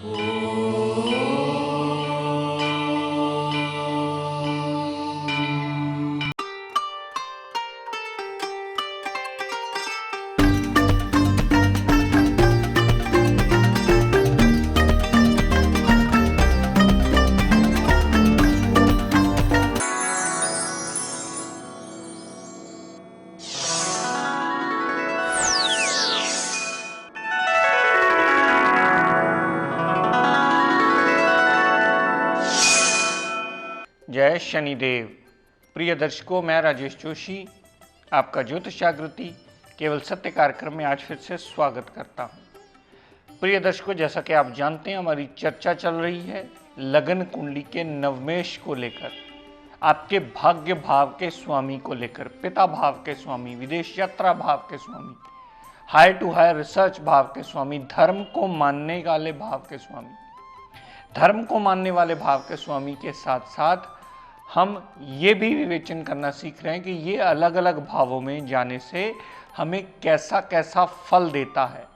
जय शनिदेव। प्रिय दर्शकों, मैं राजेश जोशी आपका ज्योतिष जागृति केवल सत्य कार्यक्रम में आज फिर से स्वागत करता हूं। प्रिय दर्शकों, जैसा कि आप जानते हैं, हमारी चर्चा चल रही है लगन कुंडली के नवमेश को लेकर, आपके भाग्य भाव के स्वामी को लेकर, पिता भाव के स्वामी, विदेश यात्रा भाव के स्वामी, हाई टू हाई रिसर्च भाव के स्वामी, धर्म को मानने वाले भाव के स्वामी, धर्म को मानने वाले भाव के स्वामी के साथ साथ हम ये भी विवेचन करना सीख रहे हैं कि ये अलग अलग भावों में जाने से हमें कैसा कैसा फल देता है।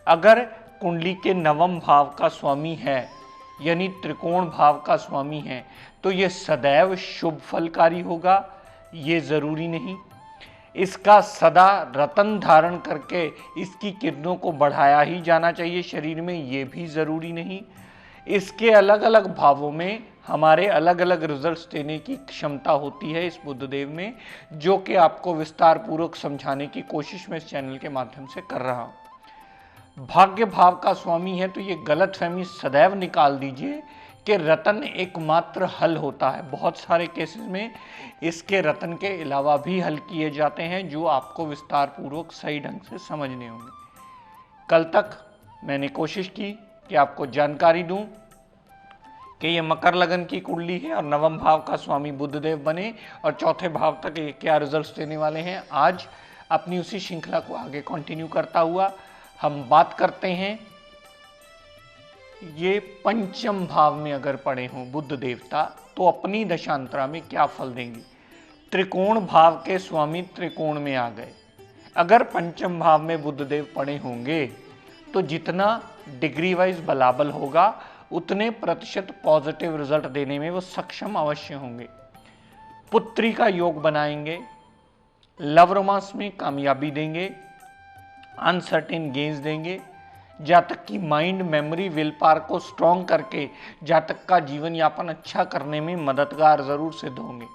अगर कुंडली के नवम भाव का स्वामी है, यानी त्रिकोण भाव का स्वामी है, तो ये सदैव शुभ फलकारी होगा, ये ज़रूरी नहीं। इसका सदा रतन धारण करके इसकी किरणों को बढ़ाया ही जाना चाहिए शरीर में, ये भी ज़रूरी नहीं। इसके अलग अलग भावों में हमारे अलग अलग रिजल्ट्स देने की क्षमता होती है इस बुधदेव में, जो कि आपको विस्तार पूर्वक समझाने की कोशिश मैं इस चैनल के माध्यम से कर रहा हूँ। भाग्य भाव का स्वामी है तो ये गलतफहमी सदैव निकाल दीजिए कि रतन एकमात्र हल होता है। बहुत सारे केसेस में इसके रतन के अलावा भी हल किए जाते हैं जो आपको विस्तार पूर्वक सही ढंग से समझने होंगे। कल तक मैंने कोशिश की कि आपको जानकारी दूं कि ये मकर लगन की कुंडली है और नवम भाव का स्वामी बुधदेव बने और चौथे भाव तक ये क्या रिजल्ट्स देने वाले हैं। आज अपनी उसी श्रृंखला को आगे कंटिन्यू करता हुआ हम बात करते हैं, ये पंचम भाव में अगर पड़े हों बुध देवता तो अपनी दशांतरा में क्या फल देंगे। त्रिकोण भाव के स्वामी त्रिकोण में आ गए। अगर पंचम भाव में बुधदेव पड़े होंगे तो जितना डिग्री वाइज बलाबल होगा उतने प्रतिशत पॉजिटिव रिजल्ट देने में वो सक्षम अवश्य होंगे। पुत्री का योग बनाएंगे, लव रोमांस में कामयाबी देंगे, अनसर्टेन गेन्स देंगे, जातक की माइंड मेमोरी विल पावर को स्ट्रॉन्ग करके जातक का जीवन यापन अच्छा करने में मददगार जरूर सिद्ध होंगे।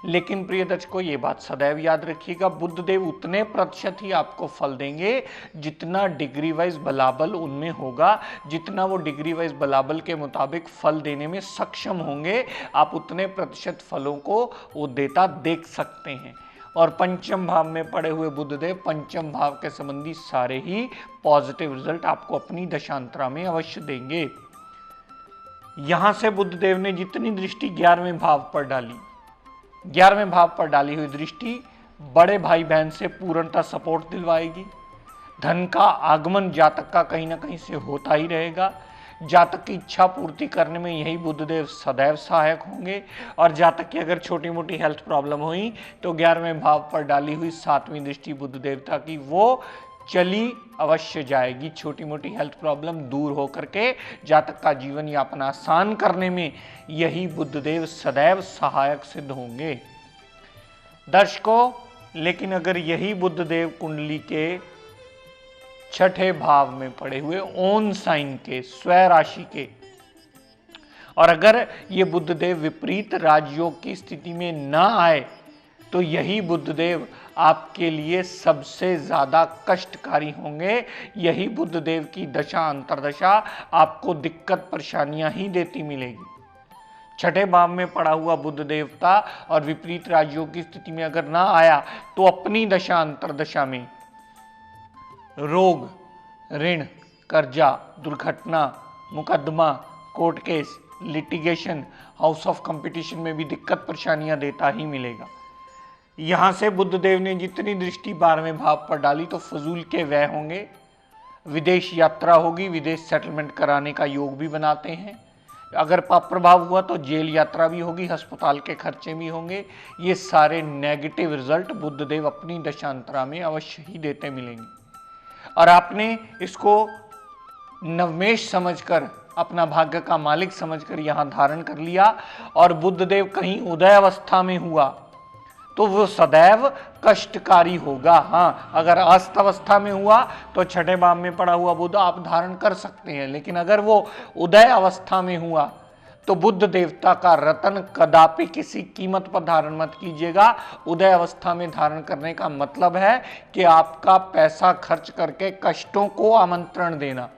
लेकिन प्रिय दर्शकों, ये बात सदैव याद रखिएगा, बुधदेव उतने प्रतिशत ही आपको फल देंगे जितना डिग्री वाइज बलाबल उनमें होगा। जितना वो डिग्री वाइज बलाबल के मुताबिक फल देने में सक्षम होंगे, आप उतने प्रतिशत फलों को वो देता देख सकते हैं। और पंचम भाव में पड़े हुए बुधदेव पंचम भाव के संबंधी सारे ही पॉजिटिव रिजल्ट आपको अपनी दशांतरा में अवश्य देंगे। यहां से बुधदेव ने जितनी दृष्टि 11वें भाव पर डाली, 11वें भाव पर डाली हुई दृष्टि बड़े भाई बहन से पूर्णतः सपोर्ट दिलवाएगी। धन का आगमन जातक का कहीं ना कहीं से होता ही रहेगा। जातक की इच्छा पूर्ति करने में यही बुधदेव सदैव सहायक होंगे। और जातक की अगर छोटी मोटी हेल्थ प्रॉब्लम हुई तो 11वें भाव पर डाली हुई 7वीं दृष्टि बुध देवता की वो चली अवश्य जाएगी। छोटी मोटी हेल्थ प्रॉब्लम दूर हो करके जातक का जीवन यापन आसान करने में यही बुधदेव सदैव सहायक सिद्ध होंगे। दर्शकों, लेकिन अगर यही बुधदेव कुंडली के छठे भाव में पड़े हुए ओन साइन के, स्वय राशि के, और अगर ये बुधदेव विपरीत राजयोग की स्थिति में ना आए तो यही बुधदेव आपके लिए सबसे ज्यादा कष्टकारी होंगे। यही बुधदेव की दशा अंतरदशा आपको दिक्कत परेशानियां ही देती मिलेगी। छठे भाव में पड़ा हुआ बुध देवता और विपरीत राजयोग की स्थिति में अगर ना आया तो अपनी दशा अंतरदशा में रोग, ऋण, कर्जा, दुर्घटना, मुकदमा, court case, litigation, house of competition में भी दिक्कत परेशानियां देता ही मिलेगा। यहां से बुधदेव ने जितनी दृष्टि 12वें भाव पर डाली तो फजूल के व्यय होंगे, विदेश यात्रा होगी, विदेश सेटलमेंट कराने का योग भी बनाते हैं। अगर पाप प्रभाव हुआ तो जेल यात्रा भी होगी, अस्पताल के खर्चे भी होंगे। ये सारे नेगेटिव रिजल्ट बुधदेव अपनी दशांतरा में अवश्य ही देते मिलेंगे। और आपने इसको नवमेश समझकर अपना भाग्य का मालिक समझकर यहां धारण कर लिया, और बुद्धदेव कहीं उदय अवस्था में हुआ तो वो सदैव कष्टकारी होगा। हाँ, अगर अस्त अवस्था में हुआ तो छठे भाव में पड़ा हुआ बुध आप धारण कर सकते हैं, लेकिन अगर वो उदय अवस्था में हुआ तो बुद्ध देवता का रतन कदापि किसी कीमत पर धारण मत कीजिएगा। उदय अवस्था में धारण करने का मतलब है कि आपका पैसा खर्च करके कष्टों को आमंत्रण देना।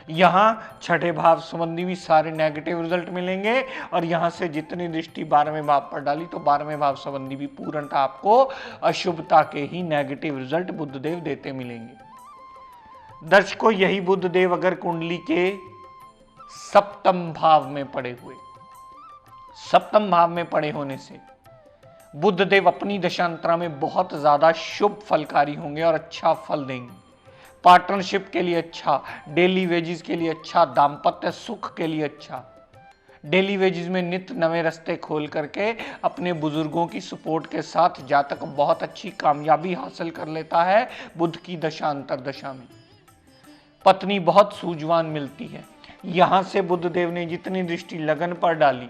यहां छठे भाव संबंधी भी सारे नेगेटिव रिजल्ट मिलेंगे, और यहां से जितनी दृष्टि 12वें भाव पर डाली तो 12वें भाव संबंधी भी पूर्णतः आपको अशुभता के ही नेगेटिव रिजल्ट बुद्धदेव देते मिलेंगे। दर्शकों, यही बुद्धदेव अगर कुंडली के सप्तम भाव में पड़े हुए, सप्तम भाव में पड़े होने से बुद्धदेव अपनी दशांतरा में बहुत ज्यादा शुभ फलकारी होंगे और अच्छा फल देंगे। पार्टनरशिप के लिए अच्छा, डेली वेजिस के लिए अच्छा, दाम्पत्य सुख के लिए अच्छा। डेली वेजिस में नित्य नए रास्ते खोल करके अपने बुजुर्गों की सपोर्ट के साथ जातक बहुत अच्छी कामयाबी हासिल कर लेता है बुध की दशा अंतर दशा में। पत्नी बहुत सूझवान मिलती है। यहां से बुद्धदेव ने जितनी दृष्टि लगन पर डाली,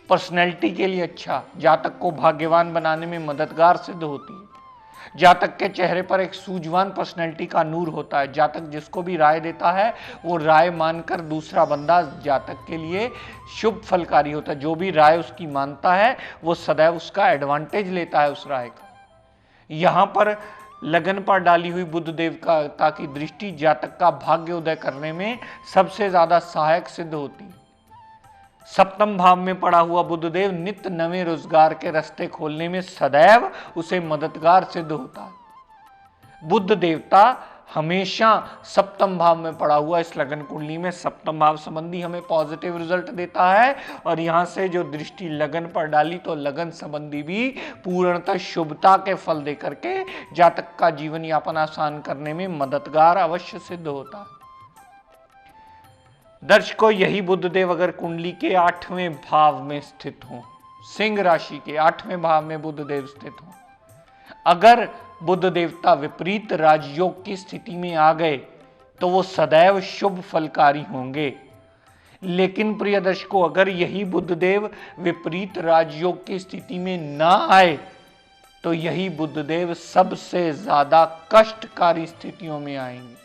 पर्सनैलिटी के लिए अच्छा, जातक को भाग्यवान बनाने में मददगार सिद्ध होती है। जातक के चेहरे पर एक सूझवान पर्सनैलिटी का नूर होता है। जातक जिसको भी राय देता है वो राय मानकर दूसरा बंदा जातक के लिए शुभ फलकारी होता है। जो भी राय उसकी मानता है वो सदैव उसका एडवांटेज लेता है उस राय का। यहां पर लगन पर डाली हुई बुध देवता की दृष्टि जातक का भाग्य उदय करने में सबसे ज्यादा सहायक सिद्ध होती है। सप्तम भाव में पड़ा हुआ बुद्धदेव नित्य नवे रोजगार के रास्ते खोलने में सदैव उसे मददगार सिद्ध होता है। बुद्ध देवता हमेशा सप्तम भाव में पड़ा हुआ इस लगन कुंडली में सप्तम भाव संबंधी हमें पॉजिटिव रिजल्ट देता है, और यहां से जो दृष्टि लगन पर डाली तो लगन संबंधी भी पूर्णतः शुभता के फल देकर के जातक का जीवन यापन आसान करने में मददगार अवश्य सिद्ध होता है। दर्शकों, यही बुद्धदेव अगर कुंडली के 8वें भाव में स्थित हो, सिंह राशि के 8वें भाव में बुद्धदेव स्थित हो, अगर बुद्ध देवता विपरीत राजयोग की स्थिति में आ गए तो वो सदैव शुभ फलकारी होंगे। लेकिन प्रिय दर्शकों, अगर यही बुद्धदेव विपरीत राजयोग की स्थिति में ना आए तो यही बुद्धदेव सबसे ज्यादा कष्टकारी स्थितियों में आएंगे।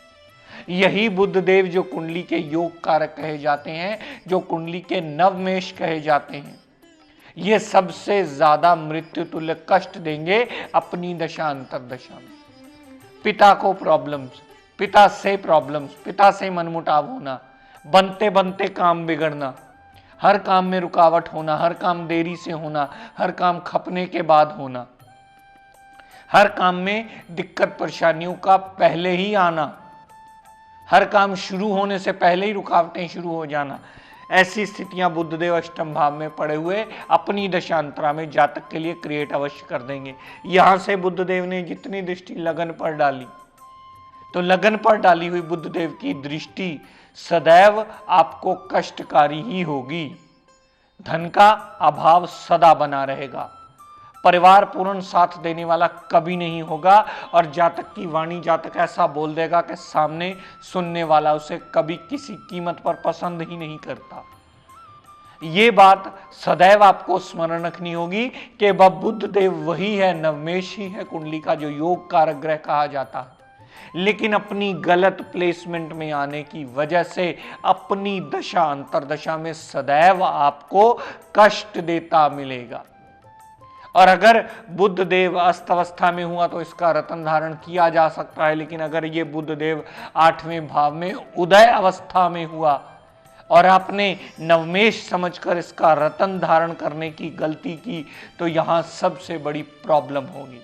यही बुद्धदेव जो कुंडली के योग कारक कहे जाते हैं, जो कुंडली के नवमेष कहे जाते हैं, ये सबसे ज्यादा मृत्यु तुल्य कष्ट देंगे अपनी दशा अंतर दशा में। पिता को प्रॉब्लम्स, पिता से मनमुटाव होना, बनते बनते काम बिगड़ना, हर काम में रुकावट होना, हर काम देरी से होना, हर काम खपने के बाद होना, हर काम में दिक्कत परेशानियों का पहले ही आना, हर काम शुरू होने से पहले ही रुकावटें शुरू हो जाना, ऐसी स्थितियां बुद्धदेव अष्टम भाव में पड़े हुए अपनी दशांतरा में जातक के लिए क्रिएट अवश्य कर देंगे। यहां से बुद्धदेव ने जितनी दृष्टि लगन पर डाली तो लगन पर डाली हुई बुद्धदेव की दृष्टि सदैव आपको कष्टकारी ही होगी। धन का अभाव सदा बना रहेगा, परिवार पूर्ण साथ देने वाला कभी नहीं होगा, और जातक की वाणी जातक ऐसा बोल देगा कि सामने सुनने वाला उसे कभी किसी कीमत पर पसंद ही नहीं करता। ये बात सदैव आपको स्मरण रखनी होगी कि वह बुद्ध देव वही है, नवमेष ही है कुंडली का जो योग कारक ग्रह कहा जाता है, लेकिन अपनी गलत प्लेसमेंट में आने की वजह से अपनी दशा अंतरदशा में सदैव आपको कष्ट देता मिलेगा। और अगर बुद्ध देव अस्त अवस्था में हुआ तो इसका रतन धारण किया जा सकता है, लेकिन अगर ये बुद्ध देव 8वें भाव में उदय अवस्था में हुआ और आपने नवमेष समझकर इसका रतन धारण करने की गलती की तो यहां सबसे बड़ी प्रॉब्लम होगी।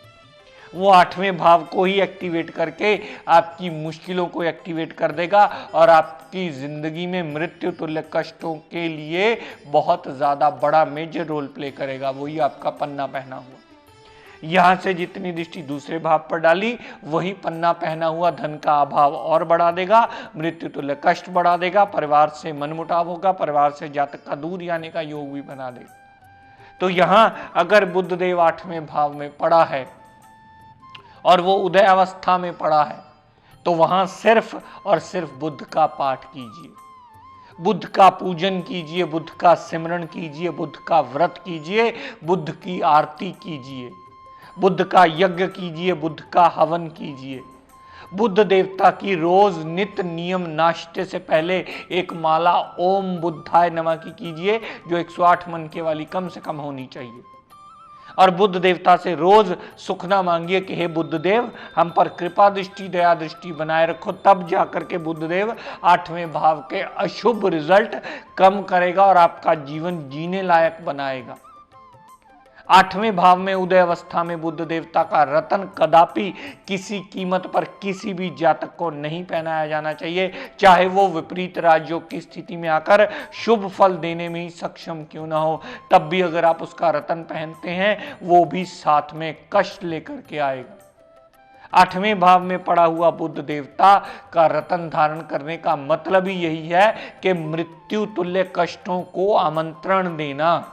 वो 8वें भाव को ही एक्टिवेट करके आपकी मुश्किलों को एक्टिवेट कर देगा और आपकी जिंदगी में मृत्यु तुल्य कष्टों के लिए बहुत ज्यादा बड़ा मेजर रोल प्ले करेगा। वही आपका पन्ना पहना हुआ। यहां से जितनी दृष्टि दूसरे भाव पर डाली वही पन्ना पहना हुआ धन का अभाव और बढ़ा देगा, मृत्यु तुल्य कष्ट बढ़ा देगा, परिवार से मनमुटाव होगा, परिवार से जातक का दूर जाने का योग भी बना देगा। तो यहां अगर बुद्ध देव 8वें भाव में पड़ा है और वो उदय अवस्था में पड़ा है तो वहां सिर्फ और सिर्फ बुद्ध का पाठ कीजिए। बुद्ध का पूजन कीजिए, बुद्ध का सिमरन कीजिए, बुद्ध का व्रत कीजिए, बुद्ध की आरती कीजिए, बुद्ध का यज्ञ कीजिए, बुद्ध का हवन कीजिए। बुद्ध देवता की रोज नित्य नियम नाश्ते से पहले एक माला ओम बुद्धाय नमः की कीजिए, जो 108 मनके वाली कम से कम होनी चाहिए। और बुद्ध देवता से रोज सुखना मांगिए कि हे बुद्ध देव, हम पर कृपा दृष्टि दया दृष्टि बनाए रखो। तब जाकर के बुद्ध देव 8वें भाव के अशुभ रिजल्ट कम करेगा और आपका जीवन जीने लायक बनाएगा। 8वें भाव में उदय अवस्था में बुद्ध देवता का रतन कदापि किसी कीमत पर किसी भी जातक को नहीं पहनाया जाना चाहिए, चाहे वो विपरीत राजयोग की स्थिति में आकर शुभ फल देने में ही सक्षम क्यों ना हो। तब भी अगर आप उसका रतन पहनते हैं, वो भी साथ में कष्ट लेकर के आएगा। 8वें भाव में पड़ा हुआ बुद्ध देवता का रतन धारण करने का मतलब ही यही है कि मृत्यु तुल्य कष्टों को आमंत्रण देना।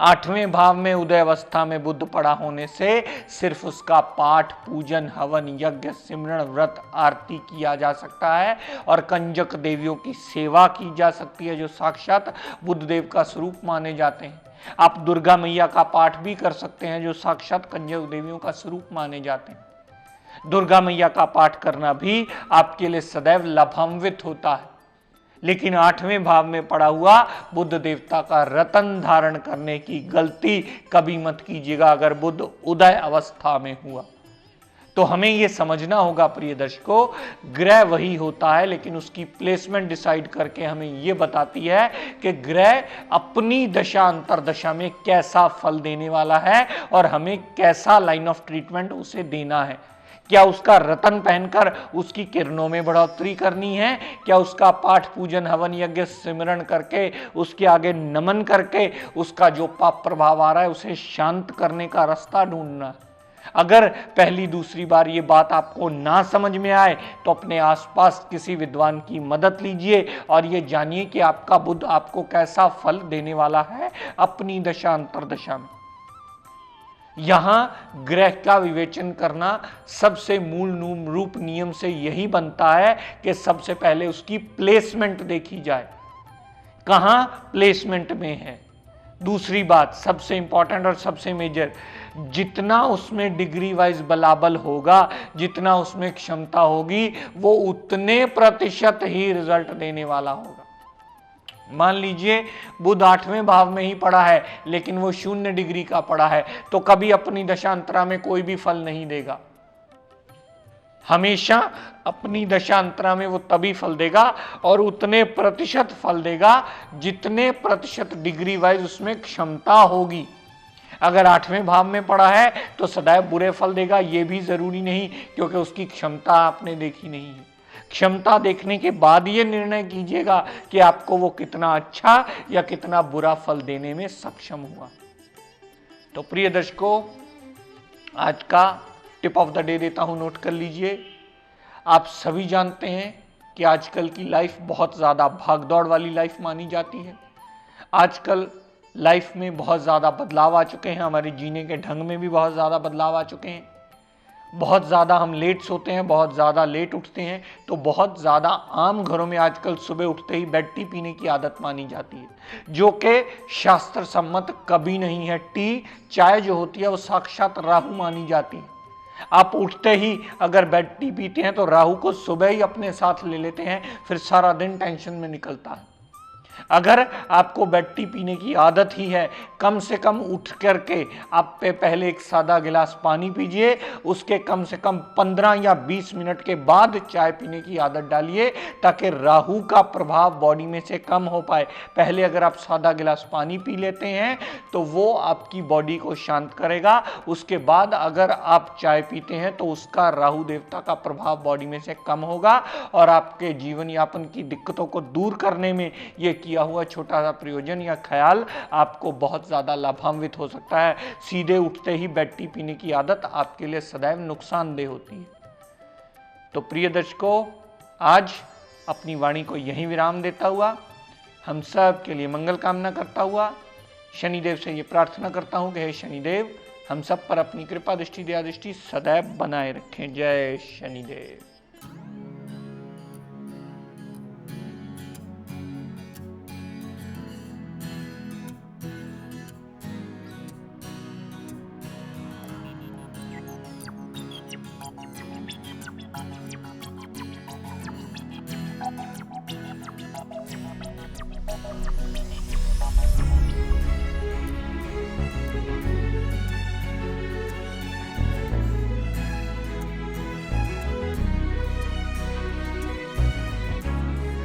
8वें भाव में उदय अवस्था में बुद्ध पड़ा होने से सिर्फ उसका पाठ, पूजन, हवन, यज्ञ, सिमरण, व्रत, आरती किया जा सकता है और कंजक देवियों की सेवा की जा सकती है, जो साक्षात बुद्ध देव का स्वरूप माने जाते हैं। आप दुर्गा मैया का पाठ भी कर सकते हैं, जो साक्षात कंजक देवियों का स्वरूप माने जाते हैं। दुर्गा मैया का पाठ करना भी आपके लिए सदैव लाभान्वित होता है। लेकिन 8वें भाव में पड़ा हुआ बुद्ध देवता का रतन धारण करने की गलती कभी मत कीजिएगा अगर बुद्ध उदय अवस्था में हुआ। तो हमें यह समझना होगा प्रिय दर्शकों, ग्रह वही होता है, लेकिन उसकी प्लेसमेंट डिसाइड करके हमें यह बताती है कि ग्रह अपनी दशा अंतरदशा में कैसा फल देने वाला है और हमें कैसा लाइन ऑफ ट्रीटमेंट उसे देना है। क्या उसका रतन पहनकर उसकी किरणों में बढ़ोतरी करनी है? क्या उसका पाठ, पूजन, हवन, यज्ञ, सिमरण करके उसके आगे नमन करके उसका जो पाप प्रभाव आ रहा है उसे शांत करने का रास्ता ढूंढना? अगर पहली दूसरी बार ये बात आपको ना समझ में आए तो अपने आसपास किसी विद्वान की मदद लीजिए और ये जानिए कि आपका बुद्ध आपको कैसा फल देने वाला है अपनी दशा अंतरदशा में। यहां ग्रह का विवेचन करना सबसे मूल रूप नियम से यही बनता है कि सबसे पहले उसकी प्लेसमेंट देखी जाए, कहां प्लेसमेंट में है। दूसरी बात सबसे इंपॉर्टेंट और सबसे मेजर, जितना उसमें डिग्री वाइज बलाबल होगा, जितना उसमें क्षमता होगी, वो उतने प्रतिशत ही रिजल्ट देने वाला होगा। मान लीजिए बुध 8वें भाव में ही पड़ा है लेकिन वो 0 डिग्री का पड़ा है, तो कभी अपनी दशांतरा में कोई भी फल नहीं देगा। हमेशा अपनी दशांतरा में वो तभी फल देगा और उतने प्रतिशत फल देगा जितने प्रतिशत डिग्री वाइज उसमें क्षमता होगी। अगर 8वें भाव में पड़ा है तो सदैव बुरे फल देगा, ये भी जरूरी नहीं, क्योंकि उसकी क्षमता आपने देखी नहीं है। क्षमता देखने के बाद ये निर्णय कीजिएगा कि आपको वो कितना अच्छा या कितना बुरा फल देने में सक्षम हुआ। तो प्रिय दर्शकों, आज का टिप ऑफ द डे देता हूं, नोट कर लीजिए। आप सभी जानते हैं कि आजकल की लाइफ बहुत ज़्यादा भागदौड़ वाली लाइफ मानी जाती है। आजकल लाइफ में बहुत ज़्यादा बदलाव आ चुके हैं, हमारे जीने के ढंग में भी बहुत ज़्यादा बदलाव आ चुके हैं। बहुत ज़्यादा हम लेट सोते हैं, बहुत ज़्यादा लेट उठते हैं, तो बहुत ज़्यादा आम घरों में आजकल सुबह उठते ही बेड टी पीने की आदत मानी जाती है, जो कि शास्त्र सम्मत कभी नहीं है। टी, चाय जो होती है वो साक्षात राहु मानी जाती है। आप उठते ही अगर बेड टी पीते हैं तो राहु को सुबह ही अपने साथ ले लेते हैं, फिर सारा दिन टेंशन में निकलता है। अगर आपको बेड टी पीने की आदत ही है, कम से कम उठ करके आप पे पहले एक सादा गिलास पानी पीजिए, उसके कम से कम 15 या 20 मिनट के बाद चाय पीने की आदत डालिए, ताकि राहु का प्रभाव बॉडी में से कम हो पाए। पहले अगर आप सादा गिलास पानी पी लेते हैं तो वो आपकी बॉडी को शांत करेगा। उसके बाद अगर आप चाय पीते हैं तो उसका राहु देवता का प्रभाव बॉडी में से कम होगा और आपके जीवन यापन की दिक्कतों को दूर करने में ये किया हुआ छोटा सा प्रयोजन या ख्याल आपको बहुत ज्यादा लाभान्वित हो सकता है। सीधे उठते ही बेड टी पीने की आदत आपके लिए सदैव नुकसानदेह होती है। तो प्रिय दर्शकों, आज अपनी वाणी को यहीं विराम देता हुआ, हम सब के लिए मंगल कामना करता हुआ, शनिदेव से ये प्रार्थना करता हूं कि हे शनिदेव, हम सब पर अपनी कृपा दृष्टि दया दृष्टि सदैव बनाए रखें। जय शनिदेव।